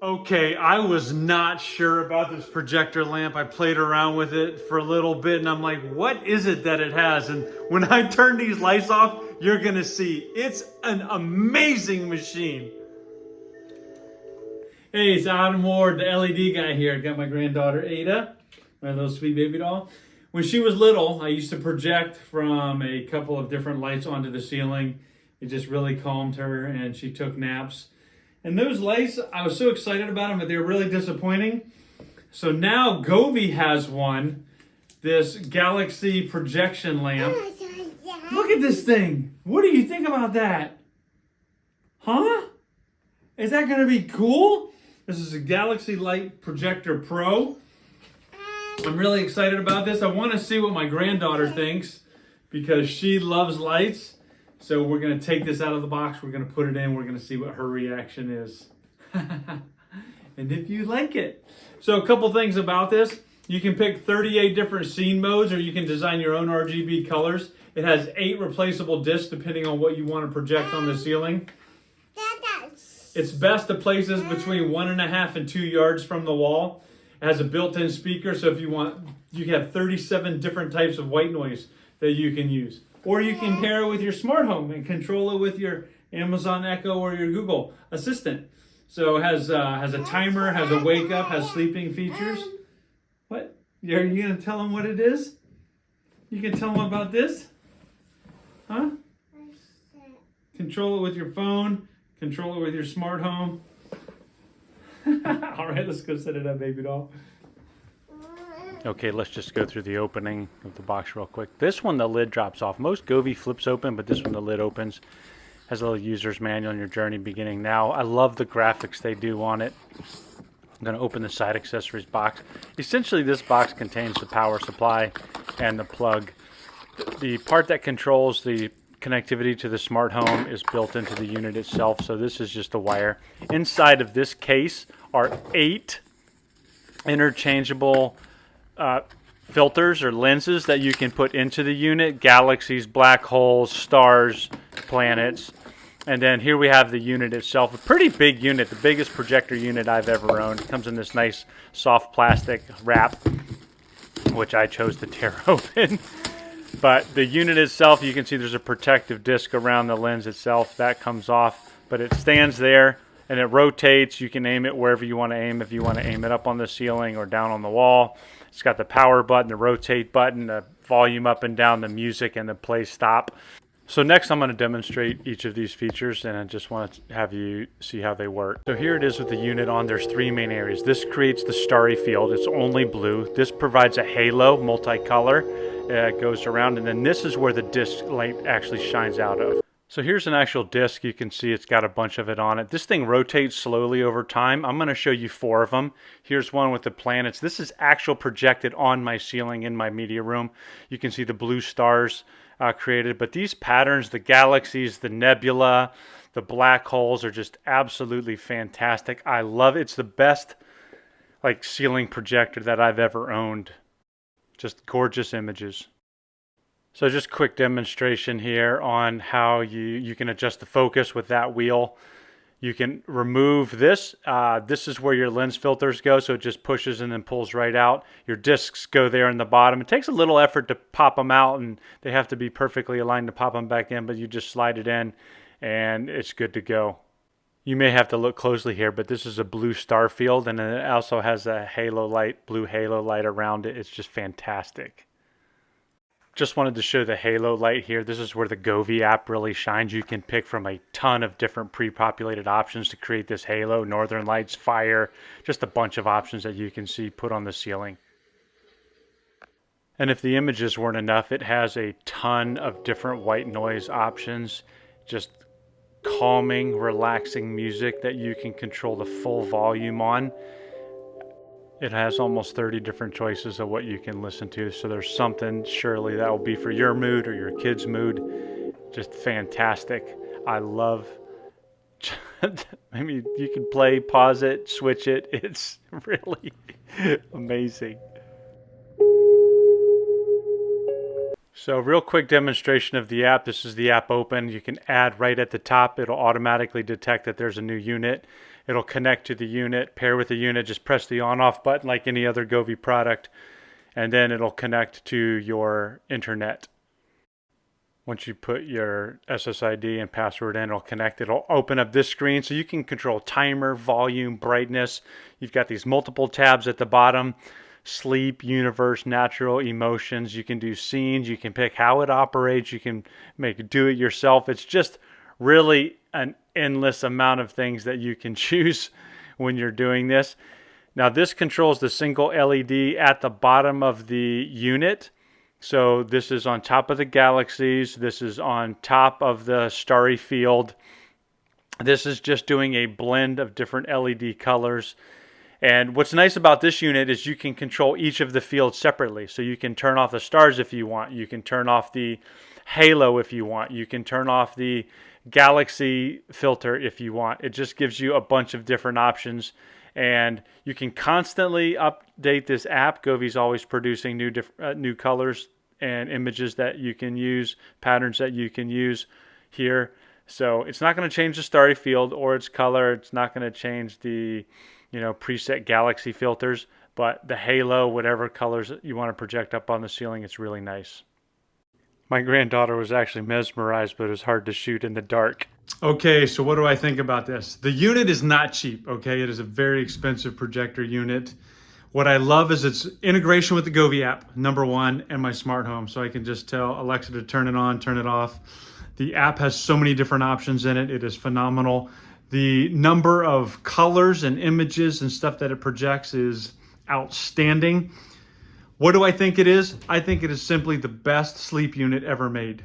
Okay, I was not sure about this projector lamp. I played around with it for a little bit and I'm like, what is it that it has? And when I turn these lights off, you're gonna see it's an amazing machine. Hey, it's Adam Ward, the LED guy here. I got my granddaughter Ada, my little sweet baby doll. When she was little, I used to project from a couple of different lights onto the ceiling. It just really calmed her and she took naps. And those lights, I was so excited about them, but they were really disappointing. So now Govee has one, this Galaxy projection lamp. Look at this thing. What do you think about that? Huh? Is that going to be cool? This is a Galaxy Light Projector Pro. I'm really excited about this. I want to see what my granddaughter thinks because she loves lights. So we're going to take this out of the box, we're going to put it in, we're going to see what her reaction is. And if you like it. So a couple things about this. You can pick 38 different scene modes or you can design your own RGB colors. It has 8 replaceable discs depending on what you want to project on the ceiling. It's best to place this between 1.5 and 2 yards from the wall. It has a built-in speaker, so if you want, you can have 37 different types of white noise that you can use. Or you can pair it with your smart home and control it with your Amazon Echo or your Google Assistant. So it has a timer, has a wake up, has sleeping features. What? Are you going to tell them what it is? You can tell them about this? Huh? Control it with your phone. Control it with your smart home. All right, let's go set it up, baby doll. Okay, let's just go through the opening of the box real quick. This one, the lid drops off. Most Govee flips open, but this one, the lid opens. Has a little user's manual on your journey beginning now. I love the graphics they do on it. I'm going to open the side accessories box. Essentially, this box contains the power supply and the plug. The part that controls the connectivity to the smart home is built into the unit itself, so this is just a wire. Inside of this case are 8 interchangeable filters or lenses that you can put into the unit. Galaxies, black holes, stars, planets. And then here we have the unit itself. A pretty big unit, the biggest projector unit I've ever owned. It comes in this nice soft plastic wrap, which I chose to tear open. But the unit itself, you can see there's a protective disc around the lens itself. That comes off, but it stands there and it rotates. You can aim it wherever you want to aim. If you want to aim it up on the ceiling or down on the wall. It's got the power button, the rotate button, the volume up and down, the music, and the play stop. So next I'm going to demonstrate each of these features, and I just want to have you see how they work. So here it is with the unit on. There's 3 main areas. This creates the starry field. It's only blue. This provides a halo, multicolor. It goes around, and then this is where the disc light actually shines out of. So here's an actual disc. You can see it's got a bunch of it on it. This thing rotates slowly over time. I'm going to show you 4 of them. Here's one with the planets. This is actual projected on my ceiling in my media room. You can see the blue stars created. But these patterns, the galaxies, the nebula, the black holes are just absolutely fantastic. I love it. It's the best ceiling projector that I've ever owned. Just gorgeous images. So just quick demonstration here on how you can adjust the focus with that wheel. You can remove this. This is where your lens filters go, so it just pushes and then pulls right out. Your discs go there in the bottom. It takes a little effort to pop them out, and they have to be perfectly aligned to pop them back in, but you just slide it in, and it's good to go. You may have to look closely here, but this is a blue star field, and it also has a halo light, blue halo light around it. It's just fantastic. Just wanted to show the halo light here. This is where the Govee app really shines. You can pick from a ton of different pre-populated options to create this halo, northern lights, fire, just a bunch of options that you can see put on the ceiling. And if the images weren't enough, it has a ton of different white noise options, just calming, relaxing music that you can control the full volume on. It has almost 30 different choices of what you can listen to, so there's something surely that will be for your mood or your kid's mood. Just fantastic. I love, I mean, you can play, pause it, switch it. It's really amazing. So real quick demonstration of the app. This is the app open. You can add right at the top. It'll automatically detect that there's a new unit. It'll connect to the unit, pair with the unit, just press the on-off button like any other Govee product, and then it'll connect to your internet. Once you put your SSID and password in, it'll connect. It'll open up this screen so you can control timer, volume, brightness. You've got these multiple tabs at the bottom: sleep, universe, natural, emotions. You can do scenes. You can pick how it operates. You can do it yourself. It's just really an endless amount of things that you can choose when you're doing this. Now, this controls the single LED at the bottom of the unit. So this is on top of the galaxies. This is on top of the starry field. This is just doing a blend of different LED colors. And what's nice about this unit is you can control each of the fields separately. So you can turn off the stars if you want. You can turn off the halo if you want. You can turn off the galaxy filter if you want. It just gives you a bunch of different options. And you can constantly update this app. Govee's always producing new colors and images that you can use, patterns that you can use here. So it's not going to change the starry field or its color. It's not going to change the preset galaxy filters, but the halo, whatever colors you want to project up on the ceiling, it's really nice. My granddaughter was actually mesmerized, but it was hard to shoot in the dark. Okay, so what do I think about this? The unit is not cheap, okay? It is a very expensive projector unit. What I love is its integration with the Govee app, number one, and my smart home. So I can just tell Alexa to turn it on, turn it off. The app has so many different options in it. It is phenomenal. The number of colors and images and stuff that it projects is outstanding. What do I think it is? I think it is simply the best sleep unit ever made.